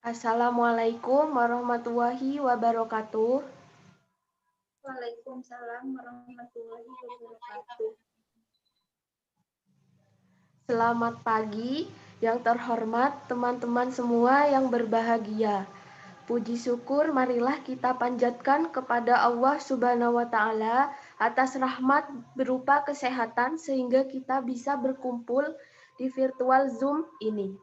Assalamualaikum warahmatullahi wabarakatuh. Waalaikumsalam warahmatullahi wabarakatuh. Selamat pagi, yang terhormat teman-teman semua yang berbahagia. Puji syukur marilah kita panjatkan kepada Allah Subhanahu wa Ta'ala atas rahmat berupa kesehatan sehingga kita bisa berkumpul di virtual Zoom ini.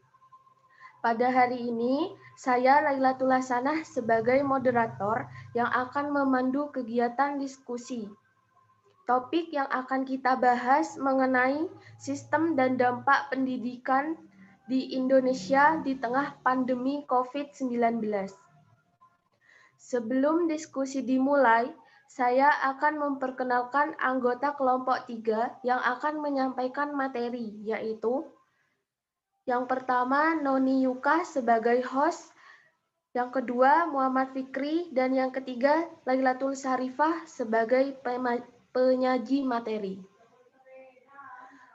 Pada hari ini, saya Lailatul Hasanah sebagai moderator yang akan memandu kegiatan diskusi. Topik yang akan kita bahas mengenai sistem dan dampak pendidikan di Indonesia di tengah pandemi COVID-19. Sebelum diskusi dimulai, saya akan memperkenalkan anggota kelompok 3 yang akan menyampaikan materi, yaitu yang pertama Noni Yuka sebagai host, yang kedua Muhammad Fikri, dan yang ketiga Lailatul Sarifah sebagai penyaji materi.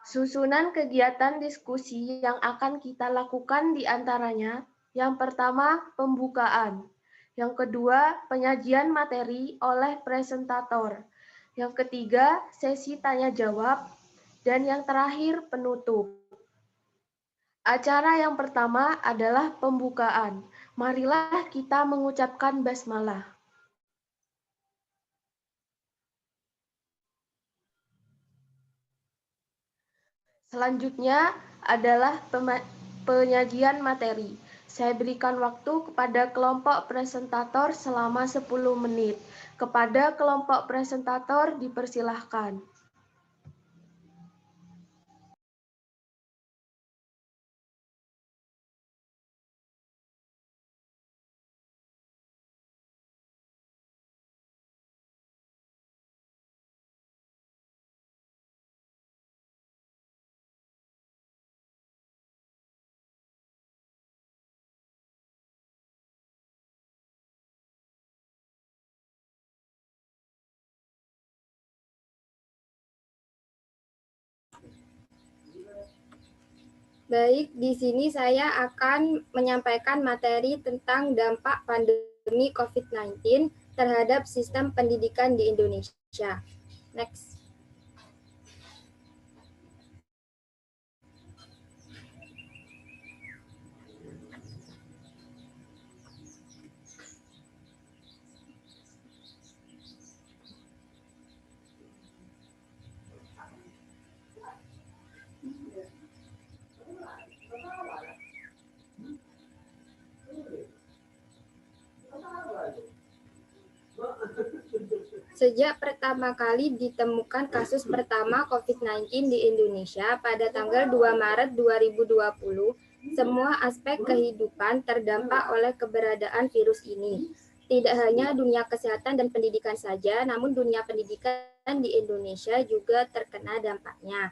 Susunan kegiatan diskusi yang akan kita lakukan diantaranya, yang pertama pembukaan, yang kedua penyajian materi oleh presentator, yang ketiga sesi tanya jawab, dan yang terakhir penutup. Acara yang pertama adalah pembukaan. Marilah kita mengucapkan basmalah. Selanjutnya adalah penyajian materi. Saya berikan waktu kepada kelompok presentator selama 10 menit. Kepada kelompok presentator dipersilahkan. Baik, di sini saya akan menyampaikan materi tentang dampak pandemi COVID-19 terhadap sistem pendidikan di Indonesia. Next. Sejak pertama kali ditemukan kasus pertama COVID-19 di Indonesia pada tanggal 2 Maret 2020, semua aspek kehidupan terdampak oleh keberadaan virus ini. Tidak hanya dunia kesehatan dan pendidikan saja, namun dunia pendidikan di Indonesia juga terkena dampaknya.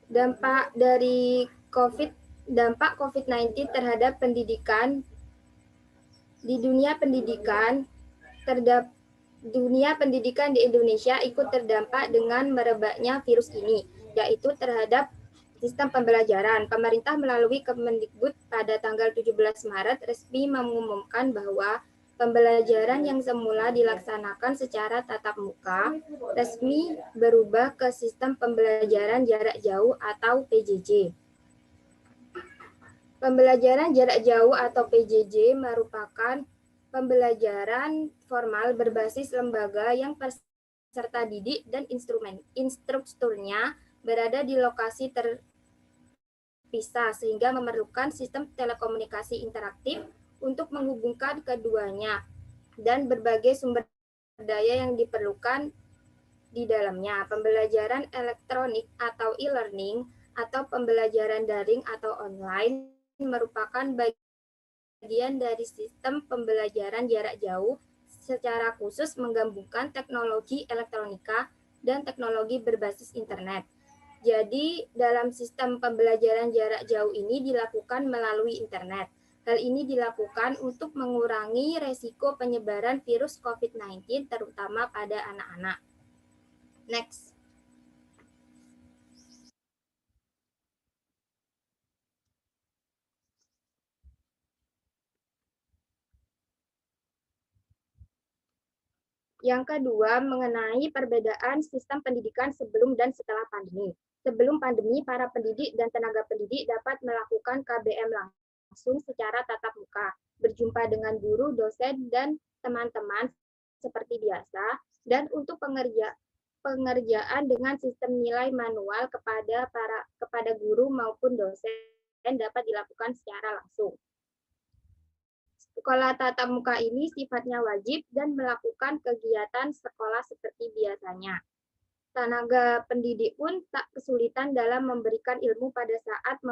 Dampak dari dampak COVID-19 terhadap pendidikan di dunia pendidikan di Indonesia ikut terdampak dengan merebaknya virus ini, yaitu terhadap sistem pembelajaran. Pemerintah melalui Kemendikbud pada tanggal 17 Maret resmi mengumumkan bahwa pembelajaran yang semula dilaksanakan secara tatap muka resmi berubah ke sistem pembelajaran jarak jauh atau PJJ. Pembelajaran jarak jauh atau PJJ merupakan pembelajaran formal berbasis lembaga yang peserta didik dan instrukturnya berada di lokasi terpisah sehingga memerlukan sistem telekomunikasi interaktif untuk menghubungkan keduanya dan berbagai sumber daya yang diperlukan di dalamnya. Pembelajaran elektronik atau e-learning atau pembelajaran daring atau online merupakan bagian dari sistem pembelajaran jarak jauh secara khusus menggabungkan teknologi elektronika dan teknologi berbasis internet. Jadi, dalam sistem pembelajaran jarak jauh ini dilakukan melalui internet. Hal ini dilakukan untuk mengurangi resiko penyebaran virus COVID-19 terutama pada anak-anak. Next. Yang kedua, mengenai perbedaan sistem pendidikan sebelum dan setelah pandemi. Sebelum pandemi, para pendidik dan tenaga pendidik dapat melakukan KBM langsung secara tatap muka, berjumpa dengan guru, dosen, dan teman-teman seperti biasa, dan untuk pengerjaan dengan sistem nilai manual kepada guru maupun dosen dapat dilakukan secara langsung. Sekolah tatap muka ini sifatnya wajib dan melakukan kegiatan sekolah seperti biasanya. Tenaga pendidik pun tak kesulitan dalam memberikan ilmu pada saat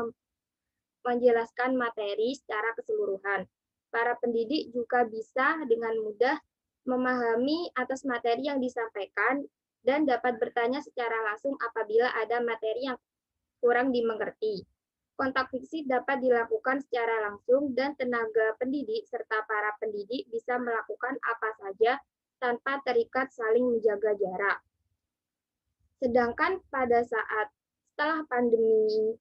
menjelaskan materi secara keseluruhan. Para pendidik juga bisa dengan mudah memahami atas materi yang disampaikan dan dapat bertanya secara langsung apabila ada materi yang kurang dimengerti. Kontak fisik dapat dilakukan secara langsung dan tenaga pendidik serta para pendidik bisa melakukan apa saja tanpa terikat saling menjaga jarak. Sedangkan pada saat setelah pandemi,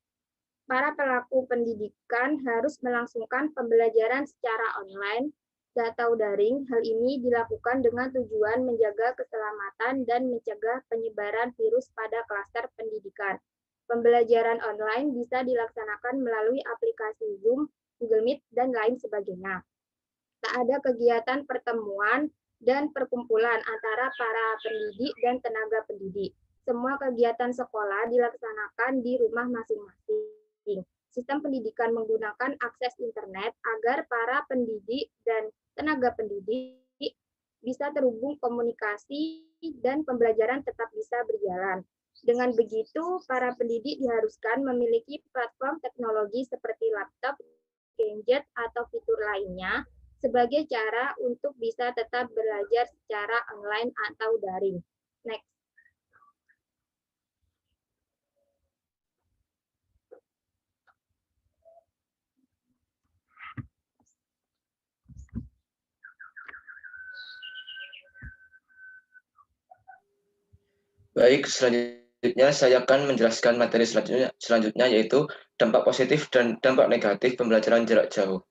para pelaku pendidikan harus melangsungkan pembelajaran secara online atau daring. Hal ini dilakukan dengan tujuan menjaga keselamatan dan mencegah penyebaran virus pada klaster pendidikan. Pembelajaran online bisa dilaksanakan melalui aplikasi Zoom, Google Meet, dan lain sebagainya. Tak ada kegiatan pertemuan dan perkumpulan antara para pendidik dan tenaga pendidik. Semua kegiatan sekolah dilaksanakan di rumah masing-masing. Sistem pendidikan menggunakan akses internet agar para pendidik dan tenaga pendidik bisa terhubung komunikasi dan pembelajaran tetap bisa berjalan. Dengan begitu, para pendidik diharuskan memiliki platform teknologi seperti laptop, gadget, atau fitur lainnya sebagai cara untuk bisa tetap belajar secara online atau daring. Next. Baik, selanjutnya saya akan menjelaskan materi selanjutnya yaitu dampak positif dan dampak negatif pembelajaran jarak jauh.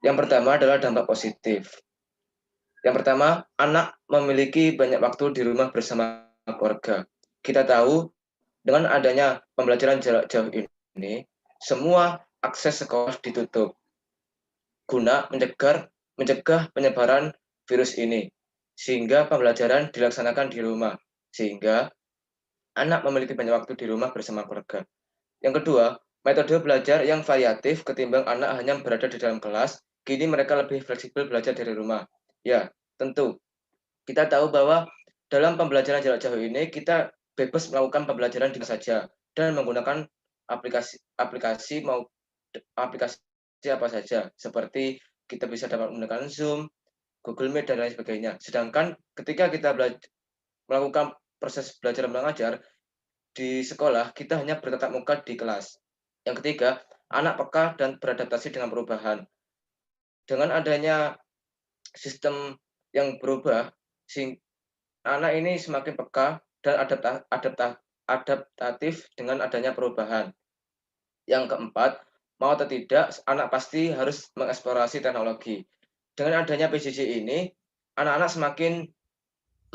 Yang pertama adalah dampak positif. Yang pertama, anak memiliki banyak waktu di rumah bersama keluarga. Kita tahu dengan adanya pembelajaran jarak jauh ini, semua akses sekolah ditutup guna mencegah penyebaran virus ini, sehingga pembelajaran dilaksanakan di rumah, sehingga anak memiliki banyak waktu di rumah bersama keluarga. Yang kedua, metode belajar yang variatif ketimbang anak hanya berada di dalam kelas, kini mereka lebih fleksibel belajar dari rumah. Ya, tentu. Kita tahu bahwa dalam pembelajaran jarak jauh ini, kita bebas melakukan pembelajaran di mana saja, dan menggunakan aplikasi apa saja, seperti kita bisa dapat menggunakan Zoom, Google Meet, dan lain sebagainya. Sedangkan ketika kita melakukan proses belajar mengajar di sekolah, kita hanya bertatap muka di kelas. Yang ketiga, anak peka dan beradaptasi dengan perubahan. Dengan adanya sistem yang berubah, anak ini semakin peka dan adaptatif dengan adanya perubahan. Yang keempat, mau atau tidak, anak pasti harus mengeksplorasi teknologi. Dengan adanya PJJ ini, anak-anak semakin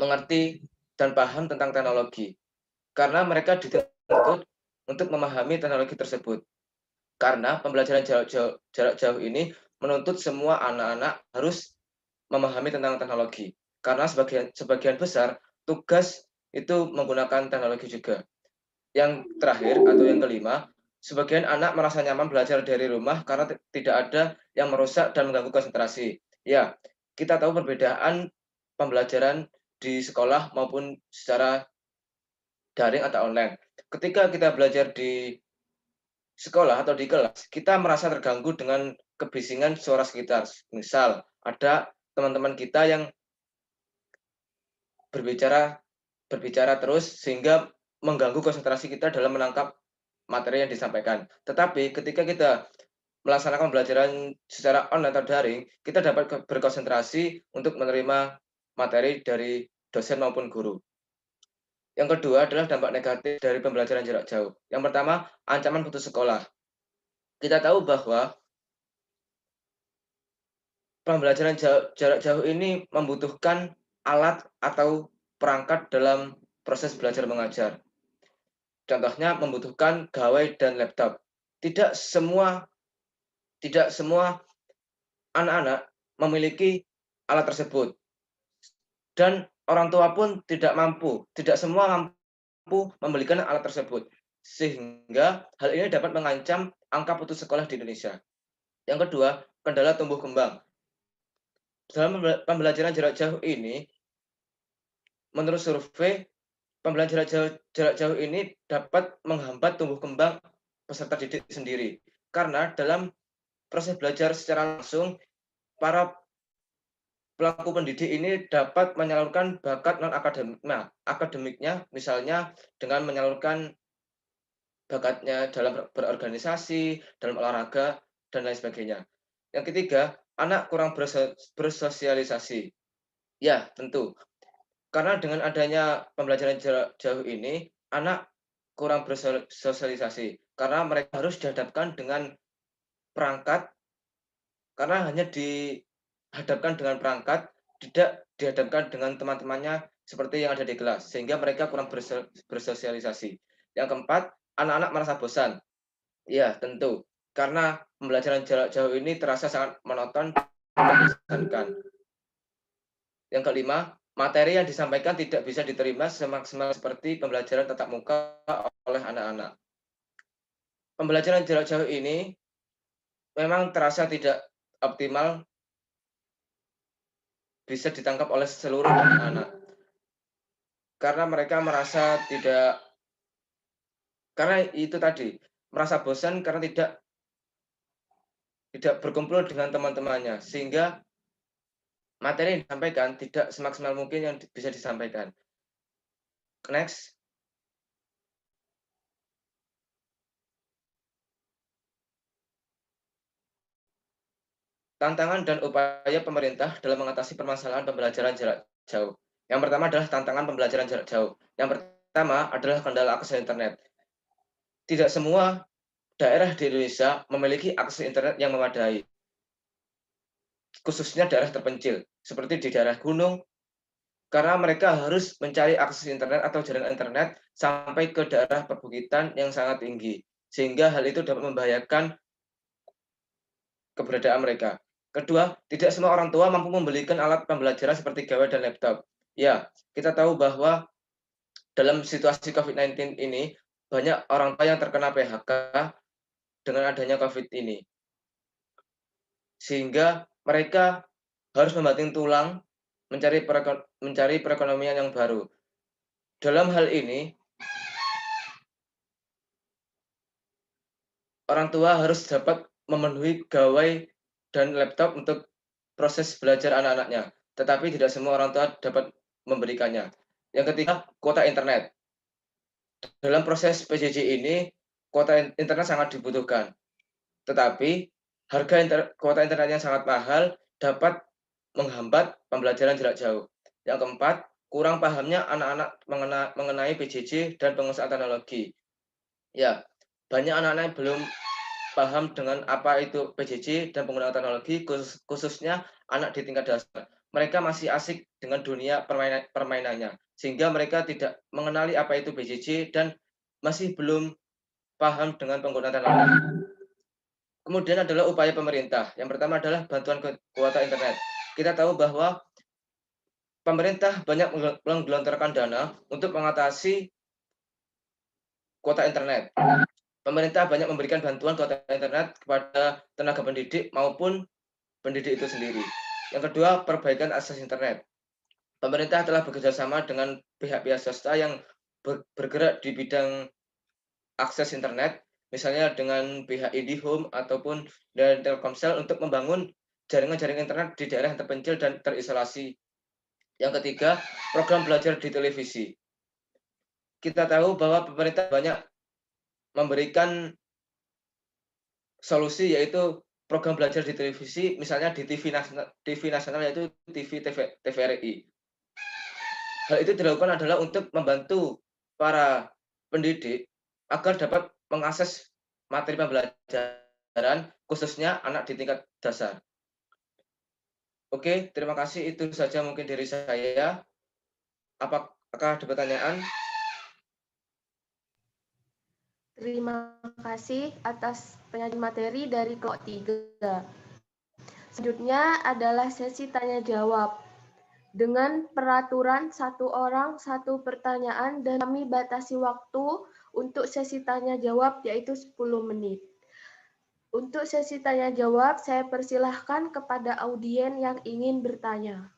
mengerti dan paham tentang teknologi, karena mereka dituntut untuk memahami teknologi tersebut. Karena pembelajaran jarak jauh ini menuntut semua anak-anak harus memahami tentang teknologi. Karena sebagian besar tugas itu menggunakan teknologi juga. Yang terakhir atau yang kelima, sebagian anak merasa nyaman belajar dari rumah karena tidak ada yang merusak dan mengganggu konsentrasi. Ya, kita tahu perbedaan pembelajaran di sekolah maupun secara daring atau online. Ketika kita belajar di sekolah atau di kelas, kita merasa terganggu dengan kebisingan suara sekitar. Misal, ada teman-teman kita yang berbicara terus sehingga mengganggu konsentrasi kita dalam menangkap materi yang disampaikan. Tetapi ketika kita melaksanakan pembelajaran secara online atau daring, kita dapat berkonsentrasi untuk menerima materi dari dosen maupun guru. Yang kedua adalah dampak negatif dari pembelajaran jarak jauh. Yang pertama, ancaman putus sekolah. Kita tahu bahwa pembelajaran jarak jauh ini membutuhkan alat atau perangkat dalam proses belajar mengajar. Contohnya membutuhkan gawai dan laptop. Tidak semua anak-anak memiliki alat tersebut. Dan orang tua pun tidak semua mampu membelikan alat tersebut. Sehingga hal ini dapat mengancam angka putus sekolah di Indonesia. Yang kedua, kendala tumbuh kembang. Dalam pembelajaran jarak jauh ini, menurut survei, pembelajaran jarak jauh ini dapat menghambat tumbuh kembang peserta didik sendiri. Karena dalam proses belajar secara langsung, para pelaku pendidik ini dapat menyalurkan bakat akademiknya, misalnya dengan menyalurkan bakatnya dalam berorganisasi, dalam olahraga, dan lain sebagainya. Yang ketiga, anak kurang bersosialisasi. Ya, tentu. Karena dengan adanya pembelajaran jarak jauh ini, anak kurang bersosialisasi. Karena mereka harus dihadapkan dengan perangkat, karena hanya dihadapkan dengan perangkat, tidak dihadapkan dengan teman-temannya seperti yang ada di kelas, sehingga mereka kurang bersosialisasi. Yang keempat, anak-anak merasa bosan. Ya, tentu. Karena pembelajaran jarak jauh ini terasa sangat monoton dan membosankan. Yang kelima, materi yang disampaikan tidak bisa diterima semaksimal seperti pembelajaran tatap muka oleh anak-anak. Pembelajaran jarak jauh ini memang terasa tidak optimal bisa ditangkap oleh seluruh anak-anak. Karena mereka merasa karena itu tadi, merasa bosan karena tidak berkumpul dengan teman-temannya, sehingga materi yang disampaikan tidak semaksimal mungkin yang bisa disampaikan. Next. Tantangan dan upaya pemerintah dalam mengatasi permasalahan pembelajaran jarak jauh. Yang pertama adalah tantangan pembelajaran jarak jauh. Yang pertama adalah kendala akses internet. Tidak semua daerah di Indonesia memiliki akses internet yang memadai, khususnya daerah terpencil, seperti di daerah gunung, karena mereka harus mencari akses internet atau jaringan internet sampai ke daerah perbukitan yang sangat tinggi, sehingga hal itu dapat membahayakan keberadaan mereka. Kedua, tidak semua orang tua mampu membelikan alat pembelajaran seperti gawai dan laptop. Ya, kita tahu bahwa dalam situasi COVID-19 ini, banyak orang tua yang terkena PHK dengan adanya COVID ini. Sehingga mereka harus membanting tulang mencari perekonomian yang baru. Dalam hal ini, orang tua harus dapat memenuhi gawai dan laptop untuk proses belajar anak-anaknya, tetapi tidak semua orang tua dapat memberikannya. Yang ketiga, kuota internet. Dalam proses PJJ ini, kuota internet sangat dibutuhkan, tetapi harga kuota internet yang sangat mahal dapat menghambat pembelajaran jarak jauh. Yang keempat, kurang pahamnya anak-anak mengenai PJJ dan penguasaan teknologi. Ya, banyak anak-anak yang belum paham dengan apa itu PJJ dan penggunaan teknologi, khususnya anak di tingkat dasar. Mereka masih asik dengan dunia permainannya, sehingga mereka tidak mengenali apa itu PJJ dan masih belum paham dengan penggunaan teknologi. Kemudian adalah upaya pemerintah. Yang pertama adalah bantuan kuota internet. Kita tahu bahwa pemerintah banyak menggelontorkan dana untuk mengatasi kuota internet. Pemerintah banyak memberikan bantuan kuota internet kepada tenaga pendidik maupun pendidik itu sendiri. Yang kedua, perbaikan akses internet. Pemerintah telah bekerjasama dengan pihak-pihak swasta yang bergerak di bidang akses internet, misalnya dengan pihak IndiHome ataupun dari Telkomsel untuk membangun jaringan-jaringan internet di daerah yang terpencil dan terisolasi. Yang ketiga, program belajar di televisi. Kita tahu bahwa pemerintah banyak memberikan solusi, yaitu program belajar di televisi, misalnya di TV nasional yaitu TVRI. Hal itu dilakukan adalah untuk membantu para pendidik agar dapat mengakses materi pembelajaran, khususnya anak di tingkat dasar. Oke, terima kasih. Itu saja mungkin dari saya. Apakah ada pertanyaan? Terima kasih atas penyajian materi dari kelompok 3. Selanjutnya adalah sesi tanya jawab. Dengan peraturan 1 orang 1 pertanyaan dan kami batasi waktu untuk sesi tanya jawab yaitu 10 menit. Untuk sesi tanya jawab, saya persilahkan kepada audien yang ingin bertanya.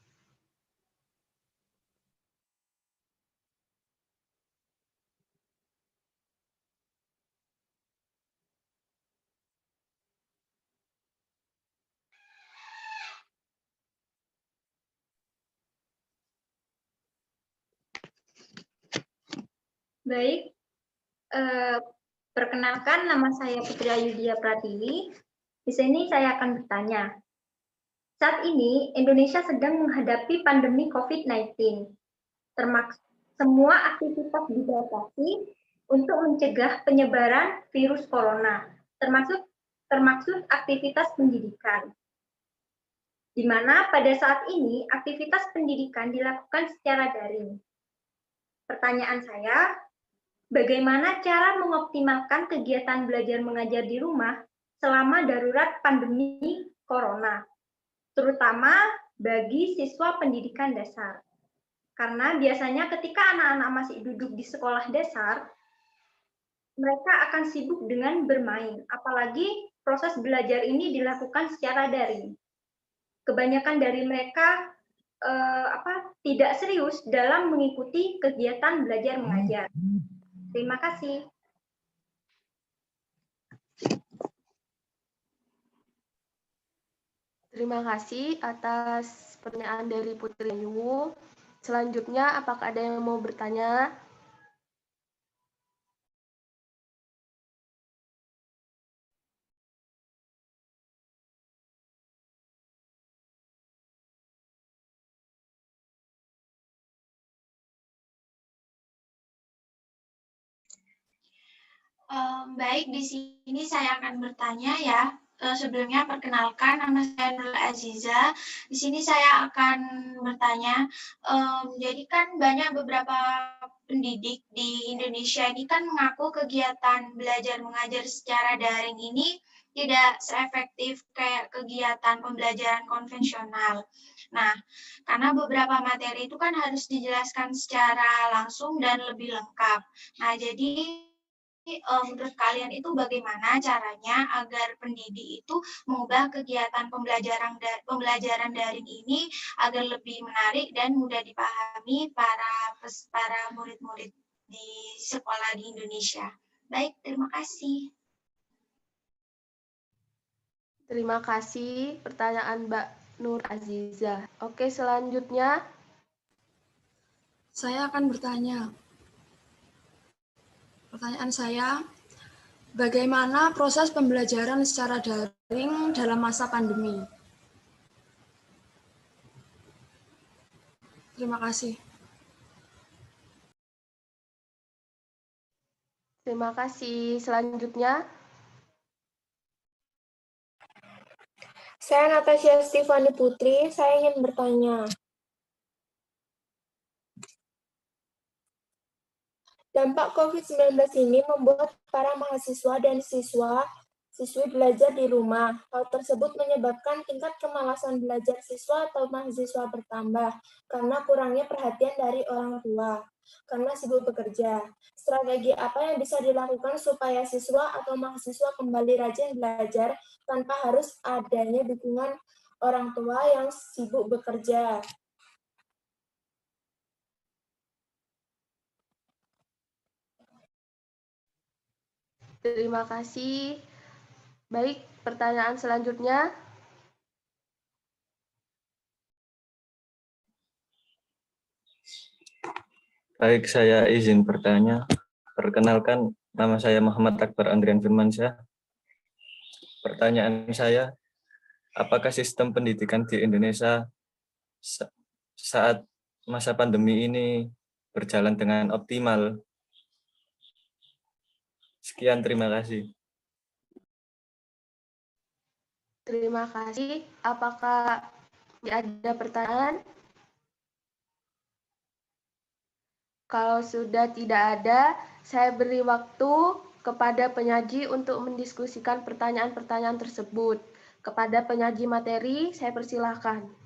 Baik, perkenalkan nama saya Putri Ayudhya Pratiwi. Di sini saya akan bertanya. Saat ini Indonesia sedang menghadapi pandemi COVID-19. Termasuk semua aktivitas dibatasi untuk mencegah penyebaran virus corona, termasuk aktivitas pendidikan. Di mana pada saat ini aktivitas pendidikan dilakukan secara daring. Pertanyaan saya, bagaimana cara mengoptimalkan kegiatan belajar mengajar di rumah selama darurat pandemi corona, terutama bagi siswa pendidikan dasar? Karena biasanya ketika anak-anak masih duduk di sekolah dasar, mereka akan sibuk dengan bermain, apalagi proses belajar ini dilakukan secara daring. Kebanyakan dari mereka tidak serius dalam mengikuti kegiatan belajar mengajar. Terima kasih. Terima kasih atas pertanyaan dari Putri Ayu. Selanjutnya, apakah ada yang mau bertanya? Baik, di sini saya akan bertanya ya. Sebelumnya perkenalkan, nama saya Nurul Aziza. Di sini saya akan bertanya, jadi kan banyak beberapa pendidik di Indonesia ini kan mengaku kegiatan belajar mengajar secara daring ini tidak seefektif kayak kegiatan pembelajaran konvensional. Nah, karena beberapa materi itu kan harus dijelaskan secara langsung dan lebih lengkap. Nah, jadi menurut kalian itu bagaimana caranya agar pendidik itu mengubah kegiatan pembelajaran daring ini agar lebih menarik dan mudah dipahami para murid-murid di sekolah di Indonesia. Baik, terima kasih. Terima kasih pertanyaan Mbak Nur Aziza. Oke, selanjutnya. Saya akan bertanya. Pertanyaan saya, bagaimana proses pembelajaran secara daring dalam masa pandemi? Terima kasih. Terima kasih. Selanjutnya. Saya Natasha Stefani Putri, saya ingin bertanya. Dampak COVID-19 ini membuat para mahasiswa dan siswi belajar di rumah. Hal tersebut menyebabkan tingkat kemalasan belajar siswa atau mahasiswa bertambah karena kurangnya perhatian dari orang tua, karena sibuk bekerja. Strategi apa yang bisa dilakukan supaya siswa atau mahasiswa kembali rajin belajar tanpa harus adanya dukungan orang tua yang sibuk bekerja? Terima kasih. Baik, pertanyaan selanjutnya. Baik, saya izin bertanya. Perkenalkan, nama saya Muhammad Akbar Andrian Firmansyah. Pertanyaan saya, apakah sistem pendidikan di Indonesia saat masa pandemi ini berjalan dengan optimal? Sekian, terima kasih. Terima kasih. Apakah Ada pertanyaan? Kalau sudah tidak ada, saya beri waktu kepada penyaji untuk mendiskusikan pertanyaan-pertanyaan tersebut. Kepada penyaji materi, saya persilahkan.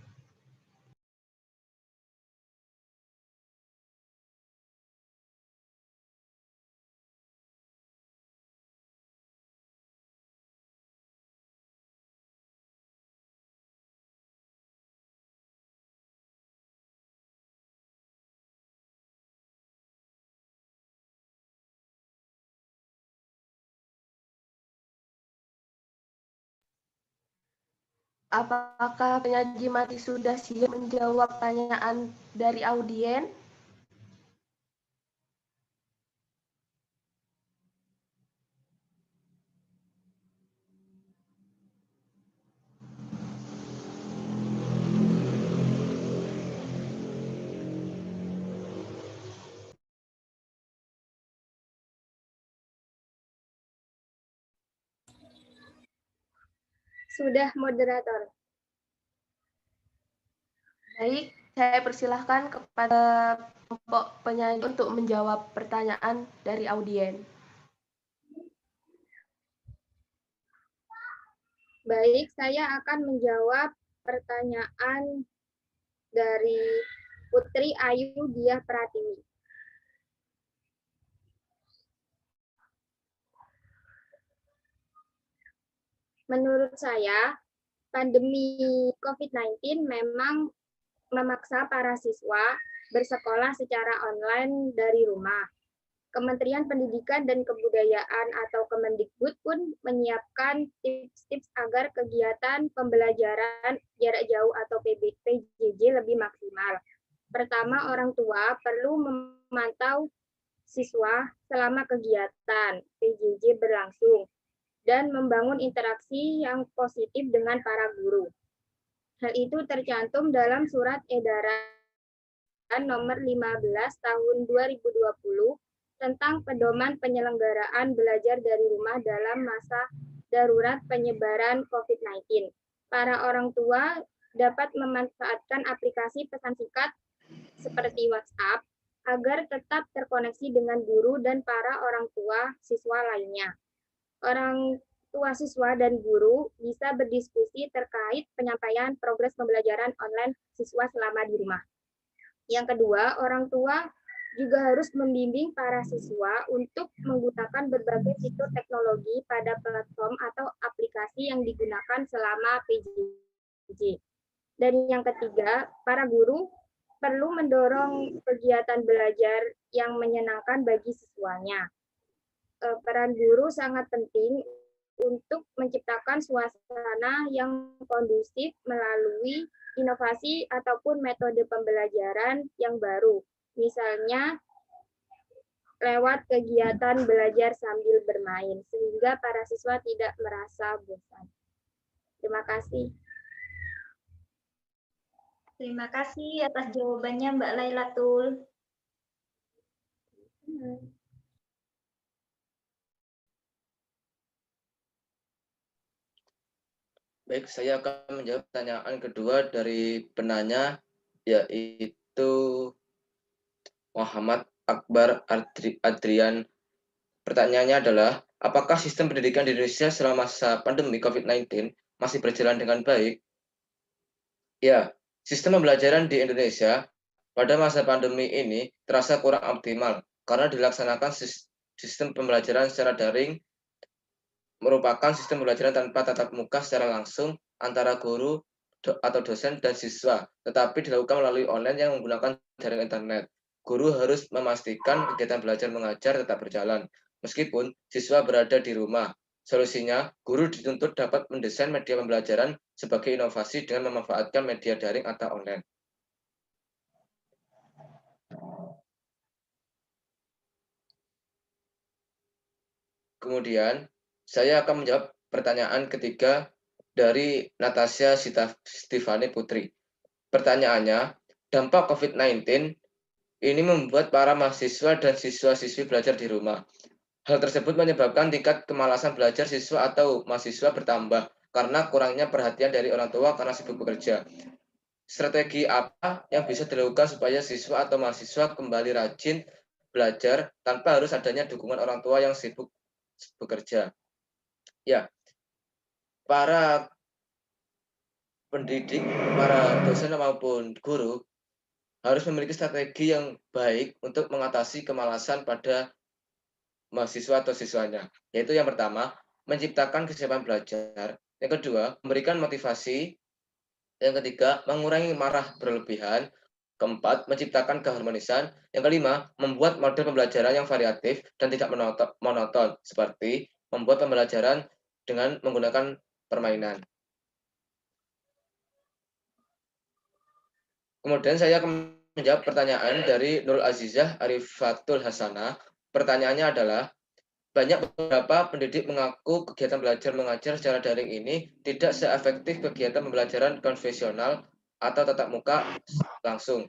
Apakah penyaji materi sudah siap menjawab pertanyaan dari audien? Sudah, moderator. Baik, saya persilahkan kepada kelompok penyaji untuk menjawab pertanyaan dari audien. Baik, saya akan menjawab pertanyaan dari Putri Ayu Diah Pratiwi. Menurut saya, pandemi COVID-19 memang memaksa para siswa bersekolah secara online dari rumah. Kementerian Pendidikan dan Kebudayaan atau Kemendikbud pun menyiapkan tips-tips agar kegiatan pembelajaran jarak jauh atau PJJ lebih maksimal. Pertama, orang tua perlu memantau siswa selama kegiatan PJJ berlangsung dan membangun interaksi yang positif dengan para guru. Hal itu tercantum dalam surat edaran nomor 15 tahun 2020 tentang pedoman penyelenggaraan belajar dari rumah dalam masa darurat penyebaran COVID-19. Para orang tua dapat memanfaatkan aplikasi pesan singkat seperti WhatsApp agar tetap terkoneksi dengan guru dan para orang tua siswa lainnya. Orang tua siswa dan guru bisa berdiskusi terkait penyampaian progres pembelajaran online siswa selama di rumah. Yang kedua, orang tua juga harus membimbing para siswa untuk menggunakan berbagai fitur teknologi pada platform atau aplikasi yang digunakan selama PJJ. Dan yang ketiga, para guru perlu mendorong kegiatan belajar yang menyenangkan bagi siswanya. Peran guru sangat penting untuk menciptakan suasana yang kondusif melalui inovasi ataupun metode pembelajaran yang baru. Misalnya lewat kegiatan belajar sambil bermain, sehingga para siswa tidak merasa bosan. Terima kasih. Terima kasih atas jawabannya Mbak Lailatul. Baik, saya akan menjawab pertanyaan kedua dari penanya, yaitu Muhammad Akbar Adrian. Pertanyaannya adalah, apakah sistem pendidikan di Indonesia selama masa pandemi COVID-19 masih berjalan dengan baik? Ya, sistem pembelajaran di Indonesia pada masa pandemi ini terasa kurang optimal karena dilaksanakan sistem pembelajaran secara daring merupakan sistem pembelajaran tanpa tatap muka secara langsung antara guru atau dosen dan siswa, tetapi dilakukan melalui online yang menggunakan jaringan internet. Guru harus memastikan kegiatan belajar mengajar tetap berjalan, meskipun siswa berada di rumah. Solusinya, guru dituntut dapat mendesain media pembelajaran sebagai inovasi dengan memanfaatkan media daring atau online. Kemudian, saya akan menjawab pertanyaan ketiga dari Natasha Stefani Putri. Pertanyaannya, dampak COVID-19 ini membuat para mahasiswa dan siswa-siswi belajar di rumah. Hal tersebut menyebabkan tingkat kemalasan belajar siswa atau mahasiswa bertambah karena kurangnya perhatian dari orang tua karena sibuk bekerja. strategi apa yang bisa dilakukan supaya siswa atau mahasiswa kembali rajin belajar tanpa harus adanya dukungan orang tua yang sibuk bekerja. Ya, para pendidik, para dosen maupun guru harus memiliki strategi yang baik untuk mengatasi kemalasan pada mahasiswa atau siswanya. Yaitu yang pertama, menciptakan kesiapan belajar. Yang kedua, memberikan motivasi. Yang ketiga, mengurangi marah berlebihan. Keempat, menciptakan keharmonisan. Yang kelima, membuat model pembelajaran yang variatif dan tidak monoton, seperti membuat pembelajaran dengan menggunakan permainan. Kemudian saya akan menjawab pertanyaan dari Nurul Azizah Arifatul Hasanah. Pertanyaannya adalah, banyak beberapa pendidik mengaku kegiatan belajar mengajar secara daring ini tidak seefektif kegiatan pembelajaran konvensional atau tatap muka langsung.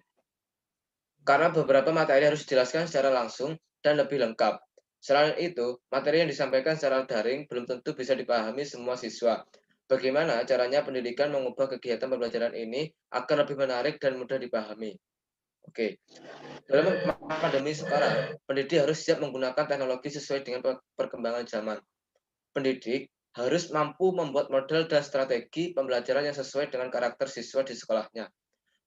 Karena beberapa materi harus dijelaskan secara langsung dan lebih lengkap. Selain itu, materi yang disampaikan secara daring belum tentu bisa dipahami semua siswa. Bagaimana caranya pendidikan mengubah kegiatan pembelajaran ini agar lebih menarik dan mudah dipahami? Oke, dalam pandemi sekarang, pendidik harus siap menggunakan teknologi sesuai dengan perkembangan zaman. Pendidik harus mampu membuat model dan strategi pembelajaran yang sesuai dengan karakter siswa di sekolahnya.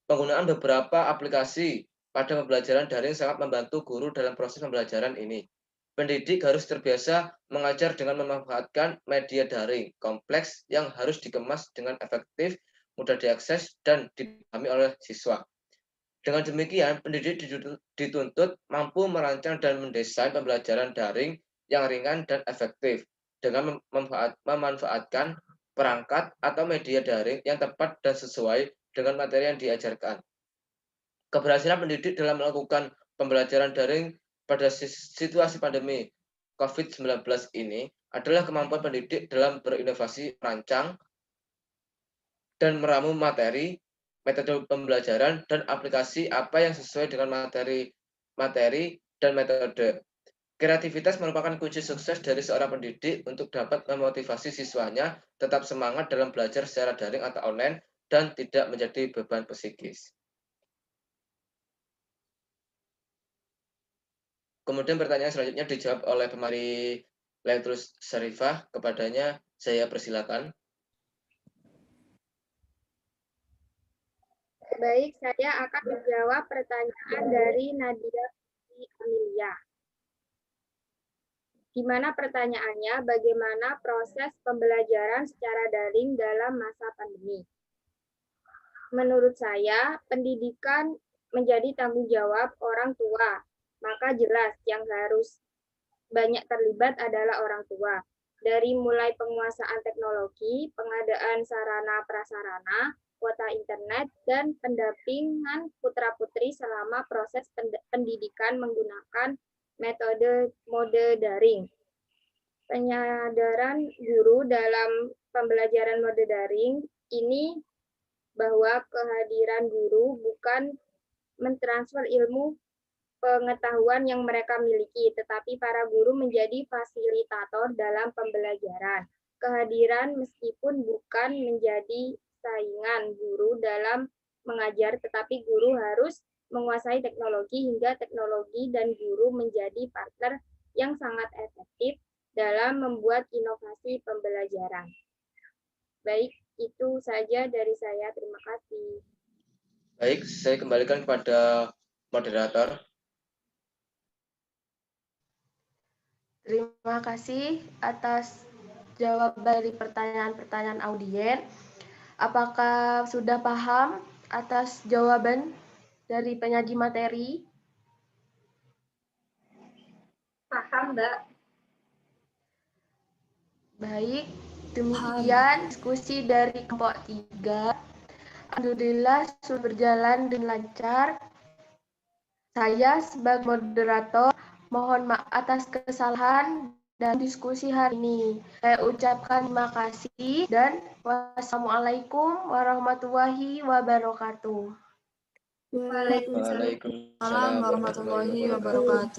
Penggunaan beberapa aplikasi pada pembelajaran daring sangat membantu guru dalam proses pembelajaran ini. Pendidik harus terbiasa mengajar dengan memanfaatkan media daring kompleks yang harus dikemas dengan efektif, mudah diakses, dan dipahami oleh siswa. Dengan demikian, pendidik dituntut mampu merancang dan mendesain pembelajaran daring yang ringan dan efektif dengan memanfaatkan perangkat atau media daring yang tepat dan sesuai dengan materi yang diajarkan. Keberhasilan pendidik dalam melakukan pembelajaran daring pada situasi pandemi COVID-19 ini adalah kemampuan pendidik dalam berinovasi, merancang, dan meramu materi, metode pembelajaran, dan aplikasi apa yang sesuai dengan materi dan metode. Kreativitas merupakan kunci sukses dari seorang pendidik untuk dapat memotivasi siswanya tetap semangat dalam belajar secara daring atau online dan tidak menjadi beban psikis. Kemudian pertanyaan selanjutnya dijawab oleh Pemari Letrus Syarifah. Kepadanya saya persilakan. Baik, saya akan menjawab pertanyaan dari Nadia Amelia. Di mana pertanyaannya, bagaimana proses pembelajaran secara daring dalam masa pandemi? Menurut saya, pendidikan menjadi tanggung jawab orang tua. Maka jelas yang harus banyak terlibat adalah orang tua. Dari mulai penguasaan teknologi, pengadaan sarana prasarana, kuota internet, dan pendampingan putra-putri selama proses pendidikan menggunakan mode daring. Penyadaran guru dalam pembelajaran mode daring ini bahwa kehadiran guru bukan mentransfer ilmu pengetahuan yang mereka miliki, tetapi para guru menjadi fasilitator dalam pembelajaran. Kehadiran meskipun bukan menjadi saingan guru dalam mengajar, tetapi guru harus menguasai teknologi hingga teknologi dan guru menjadi partner yang sangat efektif dalam membuat inovasi pembelajaran. Baik, itu saja dari saya. Terima kasih. Baik, saya kembalikan kepada moderator. Terima kasih atas jawaban dari pertanyaan-pertanyaan audien. Apakah sudah paham atas jawaban dari penyaji materi? Paham, Mbak. Baik, demikian diskusi dari kelompok 3. Alhamdulillah sudah berjalan dengan lancar. Saya sebagai moderator mohon maaf atas kesalahan dan diskusi hari ini. Saya ucapkan terima kasih dan wassalamualaikum warahmatullahi wabarakatuh. Waalaikumsalam warahmatullahi wabarakatuh.